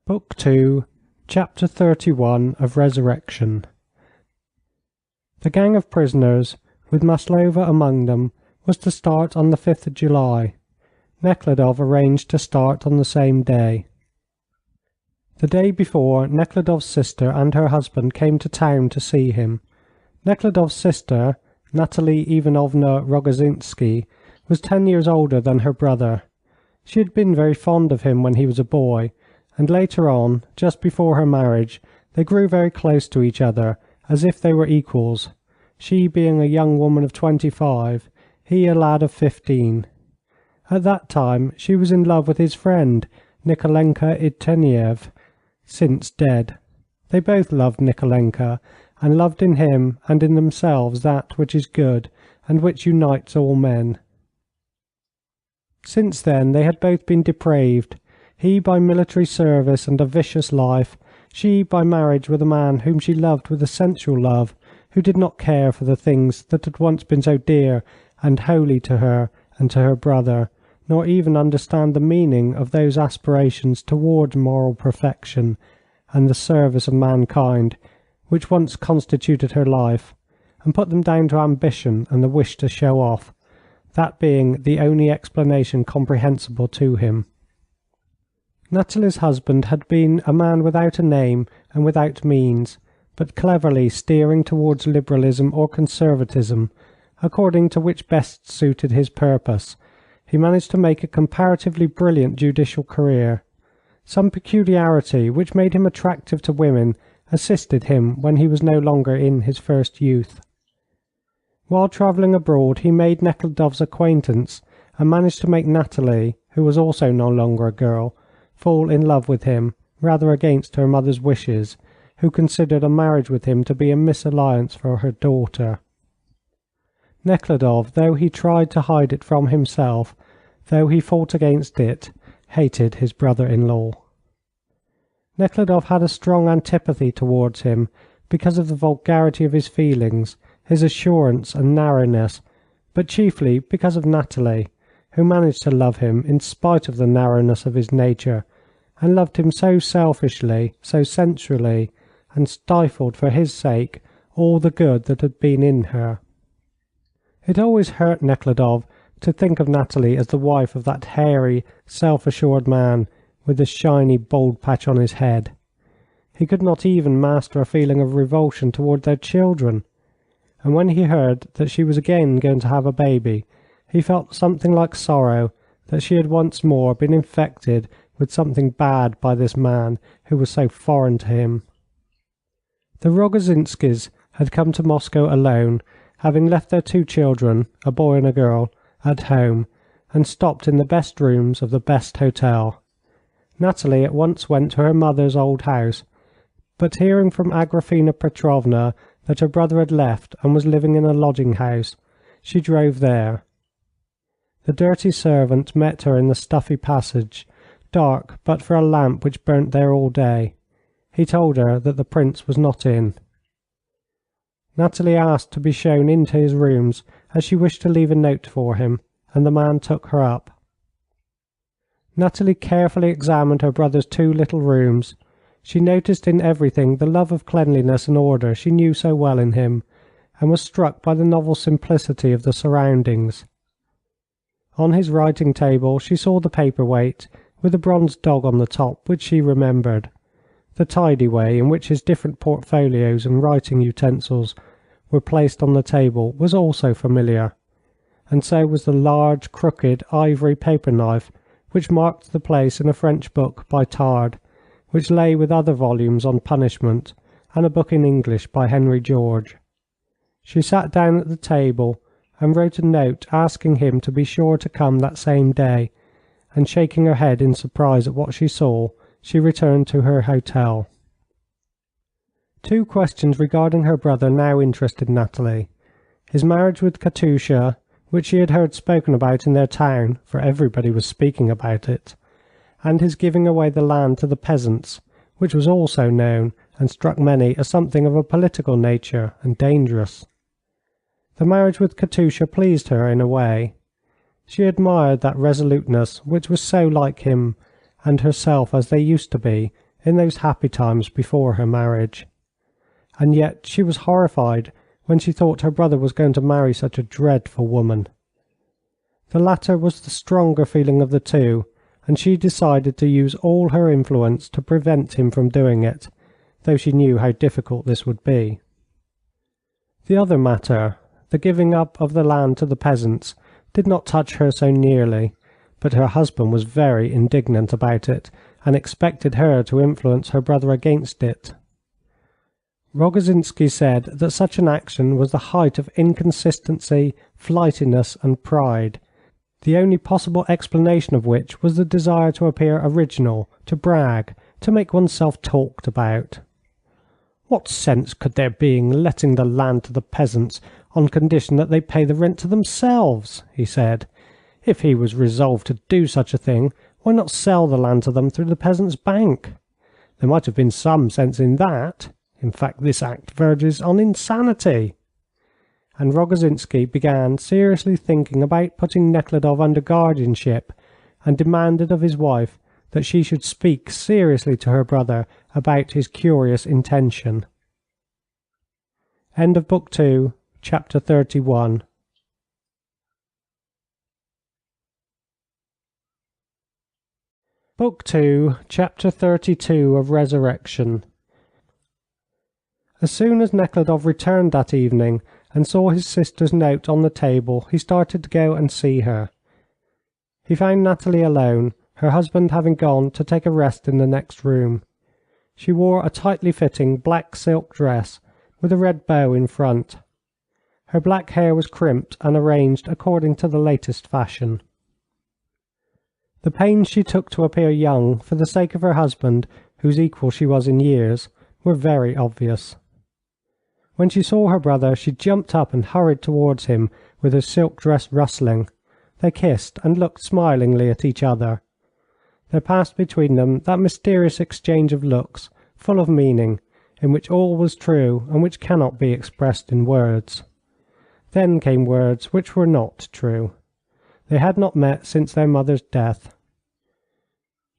Book 2, Chapter 31 of Resurrection. The gang of prisoners, with Maslova among them, was to start on the 5th of July. Nekhludoff arranged to start on the same day. The day before, Nekhludoff's sister and her husband came to town to see him. Nekhludoff's sister, Natalie Ivanovna Rogozinsky, was 10 years older than her brother. She had been very fond of him when he was a boy, and later on, just before her marriage, they grew very close to each other, as if they were equals, she being a young woman of 25, he a lad of 15. At that time she was in love with his friend, Nikolenka Iteniev, since dead. They both loved Nikolenka, and loved in him and in themselves that which is good and which unites all men. Since then they had both been depraved, he by military service and a vicious life, she by marriage with a man whom she loved with a sensual love, who did not care for the things that had once been so dear and holy to her and to her brother, nor even understand the meaning of those aspirations towards moral perfection and the service of mankind which once constituted her life, and put them down to ambition and the wish to show off, that being the only explanation comprehensible to him. Natalie's husband had been a man without a name and without means, but cleverly steering towards liberalism or conservatism, according to which best suited his purpose, he managed to make a comparatively brilliant judicial career. Some peculiarity which made him attractive to women assisted him when he was no longer in his first youth. While travelling abroad he made Nekhludoff's acquaintance and managed to make Natalie, who was also no longer a girl, fall in love with him, rather against her mother's wishes, who considered a marriage with him to be a misalliance for her daughter. Nekhludoff, though he tried to hide it from himself, though he fought against it, hated his brother-in-law. Nekhludoff had a strong antipathy towards him because of the vulgarity of his feelings, his assurance and narrowness, but chiefly because of Natalie, who managed to love him in spite of the narrowness of his nature, and loved him so selfishly, so sensually, and stifled for his sake all the good that had been in her. It always hurt Nekhludoff to think of Natalie as the wife of that hairy, self-assured man with the shiny bald patch on his head. He could not even master a feeling of revulsion toward their children, and when he heard that she was again going to have a baby, he felt something like sorrow that she had once more been infected with something bad by this man who was so foreign to him. The Rogozinskys had come to Moscow alone, having left their 2 children, a boy and a girl, at home, and stopped in the best rooms of the best hotel. Natalie at once went to her mother's old house, but hearing from Agrafena Petrovna that her brother had left and was living in a lodging-house, she drove there. The dirty servant met her in the stuffy passage, dark but for a lamp which burnt there all day. He told her that the prince was not in. Natalie asked to be shown into his rooms, as she wished to leave a note for him, and the man took her up. Natalie carefully examined her brother's 2 little rooms. She noticed in everything the love of cleanliness and order she knew so well in him, and was struck by the novel simplicity of the surroundings. On his writing table she saw the paperweight, with a bronze dog on the top, which she remembered. The tidy way in which his different portfolios and writing utensils were placed on the table was also familiar, and so was the large, crooked, ivory paper knife which marked the place in a French book by Tard, which lay with other volumes on punishment, and a book in English by Henry George. She sat down at the table and wrote a note asking him to be sure to come that same day, and shaking her head in surprise at what she saw, she returned to her hotel. 2 questions regarding her brother now interested Natalie: his marriage with Katusha, which she had heard spoken about in their town, for everybody was speaking about it, and his giving away the land to the peasants, which was also known and struck many as something of a political nature and dangerous. The marriage with Katusha pleased her in a way. She admired that resoluteness which was so like him and herself as they used to be, in those happy times before her marriage. And yet she was horrified when she thought her brother was going to marry such a dreadful woman. The latter was the stronger feeling of the two, and she decided to use all her influence to prevent him from doing it, though she knew how difficult this would be. The other matter, the giving up of the land to the peasants, did not touch her so nearly, but her husband was very indignant about it, and expected her to influence her brother against it. Rogozhinsky said that such an action was the height of inconsistency, flightiness, and pride, the only possible explanation of which was the desire to appear original, to brag, to make oneself talked about. What sense could there be in letting the land to the peasants on condition that they pay the rent to themselves? He said. If he was resolved to do such a thing, why not sell the land to them through the peasants' bank? There might have been some sense in that. In fact, this act verges on insanity. And Rogozhinsky began seriously thinking about putting Nekhludoff under guardianship, and demanded of his wife that she should speak seriously to her brother about his curious intention. End of Book 2, Chapter 31. Book 2, Chapter 32 of Resurrection. As soon as Nekhludoff returned that evening and saw his sister's note on the table, he started to go and see her. He found Nathalie alone, her husband having gone to take a rest in the next room. She wore a tightly fitting black silk dress with a red bow in front. Her black hair was crimped and arranged according to the latest fashion. The pains she took to appear young for the sake of her husband, whose equal she was in years, were very obvious. When she saw her brother, she jumped up and hurried towards him with her silk dress rustling. They kissed and looked smilingly at each other. There passed between them that mysterious exchange of looks, full of meaning, in which all was true and which cannot be expressed in words. Then came words which were not true. They had not met since their mother's death.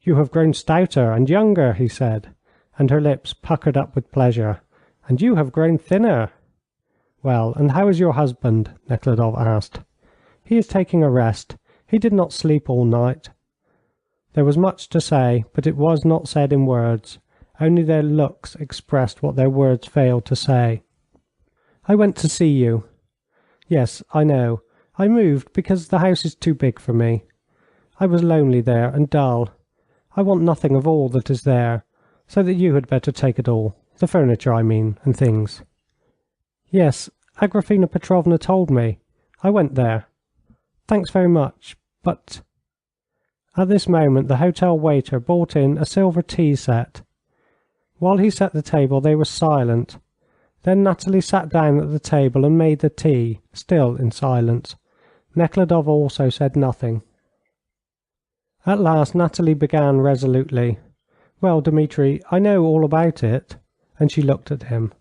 "You have grown stouter and younger," he said, and her lips puckered up with pleasure. "And you have grown thinner." "Well, and how is your husband?" Nekhludoff asked. "He is taking a rest. He did not sleep all night." There was much to say, but it was not said in words. Only their looks expressed what their words failed to say. "I went to see you." "Yes, I know. I moved because the house is too big for me. I was lonely there and dull. I want nothing of all that is there, so that you had better take it all. The furniture, I mean, and things." "Yes, Agrafena Petrovna told me. I went there." "Thanks very much, but—" At this moment the hotel waiter brought in a silver tea set. While he set the table they were silent. Then Nathalie sat down at the table and made the tea, still in silence. Nekhludoff also said nothing. At last Nathalie began resolutely. "Well, Dmitri, I know all about it." And she looked at him.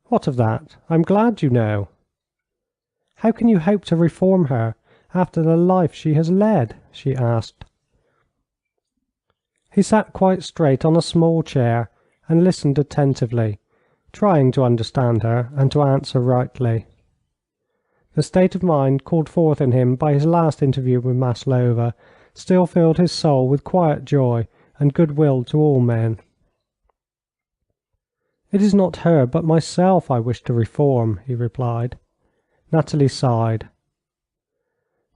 "What of that? I'm glad you know." "How can you hope to reform her after the life she has led?" she asked. He sat quite straight on a small chair and listened attentively, trying to understand her and to answer rightly. The state of mind called forth in him by his last interview with Maslova still filled his soul with quiet joy and goodwill to all men. "It is not her, but myself I wish to reform," he replied. Nathalie sighed.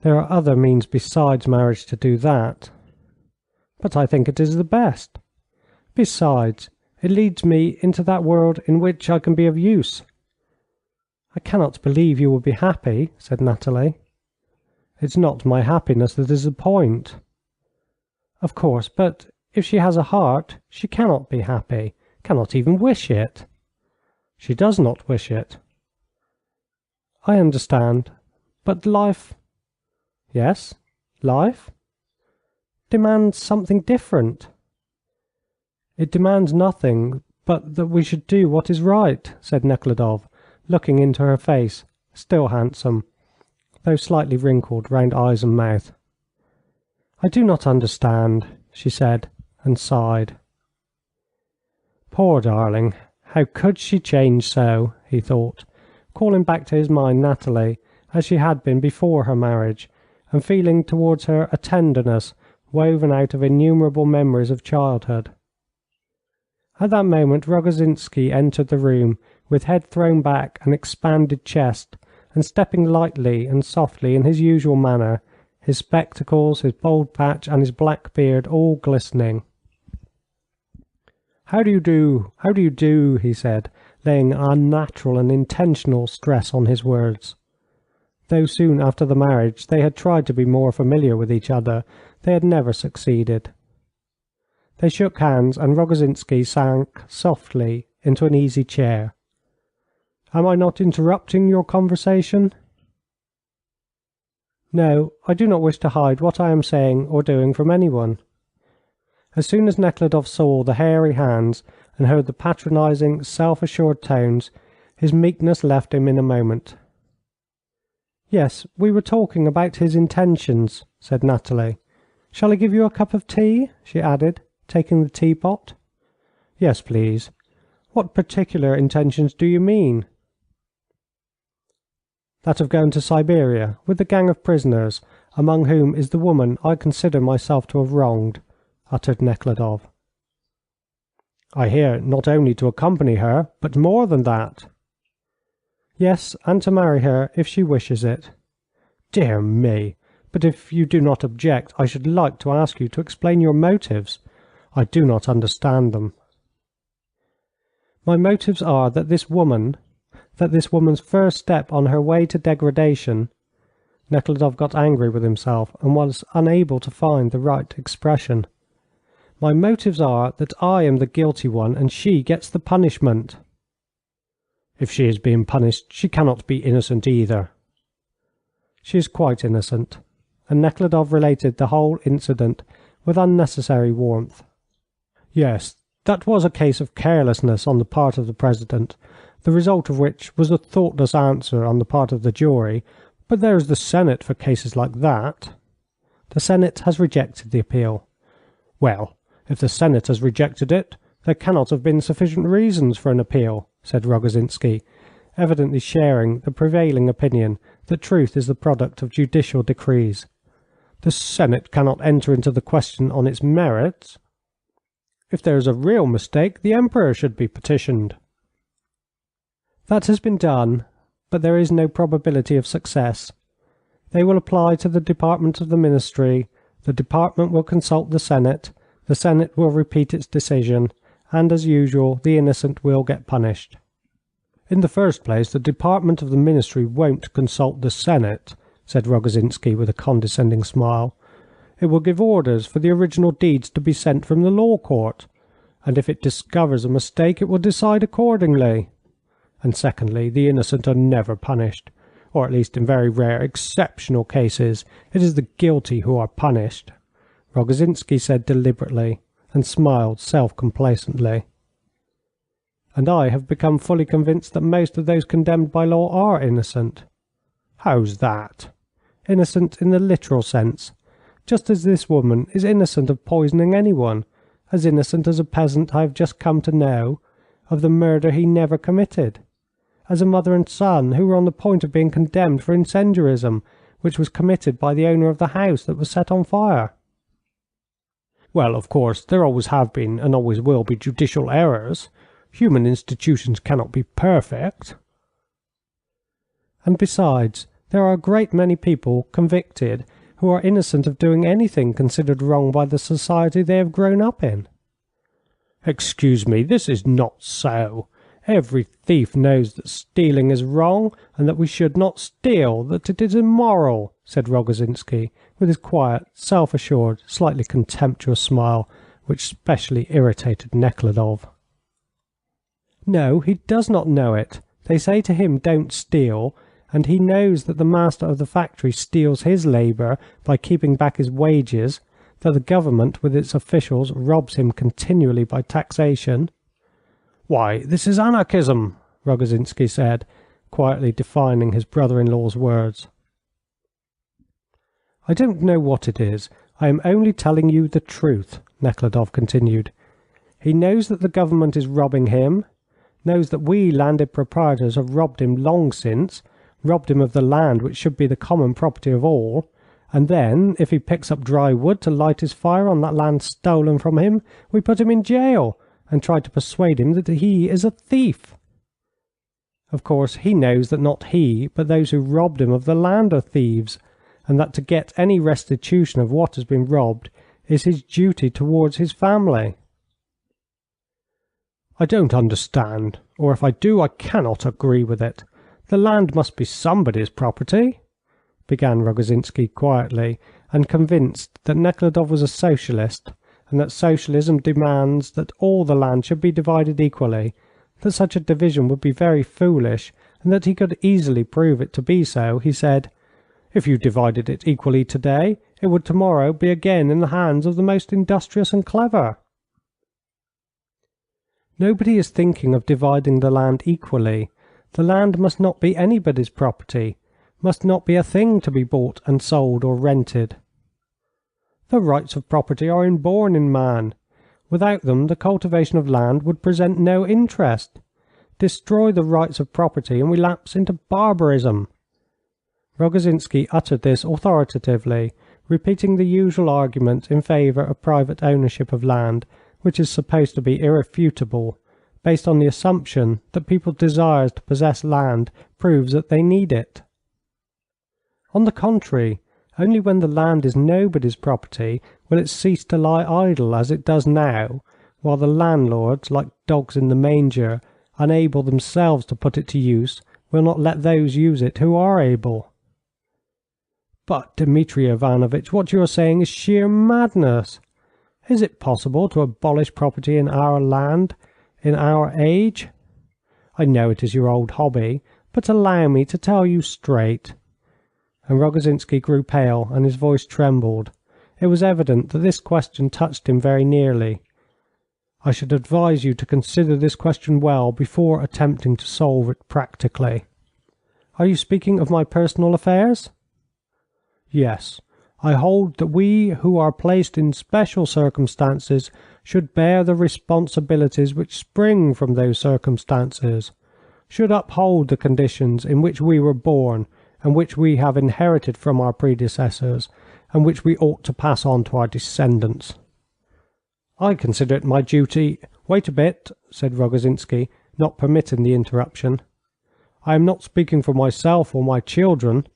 "There are other means besides marriage to do that." "But I think it is the best. Besides, it leads me into that world in which I can be of use." "I cannot believe you will be happy," said Nathalie. "It's not my happiness that is the point." "Of course, but if she has a heart she cannot be happy, cannot even wish it." "She does not wish it." "I understand. But life—" "Yes, life?" "Demands something different." "It demands nothing but that we should do what is right," said Nekhludoff, looking into her face, still handsome, though slightly wrinkled round eyes and mouth. "I do not understand," she said, and sighed. Poor darling, how could she change so, he thought, calling back to his mind Nathalie as she had been before her marriage, and feeling towards her a tenderness woven out of innumerable memories of childhood. At that moment Rogozhinsky entered the room with head thrown back and expanded chest, and stepping lightly and softly in his usual manner, his spectacles, his bald patch, and his black beard all glistening. "How do you do? How do you do?" he said, laying unnatural and intentional stress on his words. Though soon after the marriage they had tried to be more familiar with each other, they had never succeeded. They shook hands, and Rogozhinsky sank softly into an easy chair. "Am I not interrupting your conversation?" "No, I do not wish to hide what I am saying or doing from anyone." As soon as Nekhludoff saw the hairy hands and heard the patronizing, self-assured tones, his meekness left him in a moment. "Yes, we were talking about his intentions," said Nathalie. "Shall I give you a cup of tea?" she added, taking the teapot. "Yes, please. What particular intentions do you mean?" "That of going to Siberia with the gang of prisoners, among whom is the woman I consider myself to have wronged," uttered Nekhludoff. "I hear not only to accompany her, but more than that." "Yes, and to marry her if she wishes it." "Dear me! But if you do not object, I should like to ask you to explain your motives. I do not understand them." "My motives are that this woman's first step on her way to degradation." Nekhludoff got angry with himself and was unable to find the right expression. "My motives are that I am the guilty one and she gets the punishment." "If she is being punished, she cannot be innocent either." "She is quite innocent," and Nekhludoff related the whole incident with unnecessary warmth. "Yes, that was a case of carelessness on the part of the President, the result of which was a thoughtless answer on the part of the jury, but there is the Senate for cases like that." "The Senate has rejected the appeal." "Well, if the Senate has rejected it, there cannot have been sufficient reasons for an appeal," said Rogozhinsky, evidently sharing the prevailing opinion that truth is the product of judicial decrees. "The Senate cannot enter into the question on its merits. If there is a real mistake, the Emperor should be petitioned." "That has been done, but there is no probability of success. They will apply to the Department of the Ministry, the Department will consult the Senate will repeat its decision, and, as usual, the innocent will get punished." "In the first place, the Department of the Ministry won't consult the Senate," said Rogozhinsky with a condescending smile. "It will give orders for the original deeds to be sent from the law court, and if it discovers a mistake it will decide accordingly. And secondly, the innocent are never punished, or at least in very rare, exceptional cases it is the guilty who are punished," Rogozhinsky said deliberately, and smiled self-complacently. "And I have become fully convinced that most of those condemned by law are innocent." "How's that?" "Innocent in the literal sense. Just as this woman is innocent of poisoning anyone, as innocent as a peasant I have just come to know of the murder he never committed, as a mother and son who were on the point of being condemned for incendiarism, which was committed by the owner of the house that was set on fire." "Well, of course, there always have been and always will be judicial errors. Human institutions cannot be perfect." "And besides, there are a great many people convicted who are innocent of doing anything considered wrong by the society they have grown up in." "Excuse me, this is not so. Every thief knows that stealing is wrong, and that we should not steal, that it is immoral," said Rogozhinsky, with his quiet, self-assured, slightly contemptuous smile, which specially irritated Nekhludoff. "No, he does not know it. They say to him, 'Don't steal,' and he knows that the master of the factory steals his labour by keeping back his wages, that the government with its officials robs him continually by taxation." "Why, this is anarchism," Rogozhinsky said, quietly defining his brother-in-law's words. "I don't know what it is. I am only telling you the truth," Nekhludoff continued. He knows that the government is robbing him, knows that we landed proprietors have robbed him long since, robbed him of the land which should be the common property of all, and then, if he picks up dry wood to light his fire on that land stolen from him, we put him in jail and try to persuade him that he is a thief. Of course, he knows that not he, but those who robbed him of the land are thieves, and that to get any restitution of what has been robbed is his duty towards his family. I don't understand, or if I do, I cannot agree with it. The land must be somebody's property, began Rogozhinsky quietly, and convinced that Nekhludoff was a socialist, and that socialism demands that all the land should be divided equally, that such a division would be very foolish, and that he could easily prove it to be so. He said, "If you divided it equally today, it would tomorrow be again in the hands of the most industrious and clever." Nobody is thinking of dividing the land equally. The land must not be anybody's property, must not be a thing to be bought and sold or rented. The rights of property are inborn in man. Without them the cultivation of land would present no interest. Destroy the rights of property and we lapse into barbarism. Rogozhinsky uttered this authoritatively, repeating the usual argument in favour of private ownership of land, which is supposed to be irrefutable, based on the assumption that people's desires to possess land proves that they need it. On the contrary, only when the land is nobody's property will it cease to lie idle as it does now, while the landlords, like dogs in the manger, unable themselves to put it to use, will not let those use it who are able. But, Dmitri Ivanovitch, what you are saying is sheer madness. Is it possible to abolish property in our land, in our age? I know it is your old hobby, but allow me to tell you straight. And Rogozhinsky grew pale and his voice trembled. It was evident that this question touched him very nearly. I should advise you to consider this question well before attempting to solve it practically. Are you speaking of my personal affairs? Yes. I hold that we who are placed in special circumstances should bear the responsibilities which spring from those circumstances, should uphold the conditions in which we were born and which we have inherited from our predecessors, and which we ought to pass on to our descendants. I consider it my duty—" "Wait a bit," said Rogozhinsky, not permitting the interruption. "I am not speaking for myself or my children.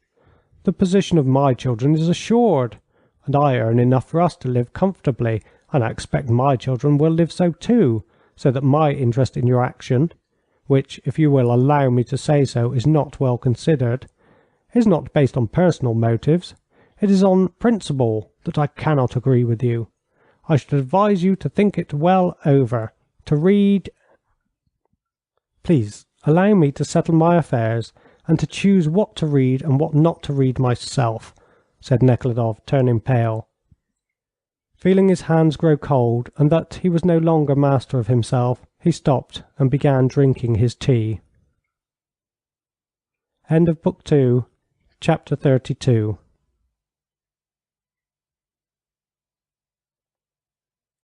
The position of my children is assured, and I earn enough for us to live comfortably, and I expect my children will live so too, so that my interest in your action, which, if you will allow me to say so, is not well considered, is not based on personal motives. It is on principle that I cannot agree with you. I should advise you to think it well over, to read—" "Please allow me to settle my affairs, and to choose what to read and what not to read myself," said Nekhludoff, turning pale. Feeling his hands grow cold, and that he was no longer master of himself, he stopped and began drinking his tea. End of Book 2, Chapter 32.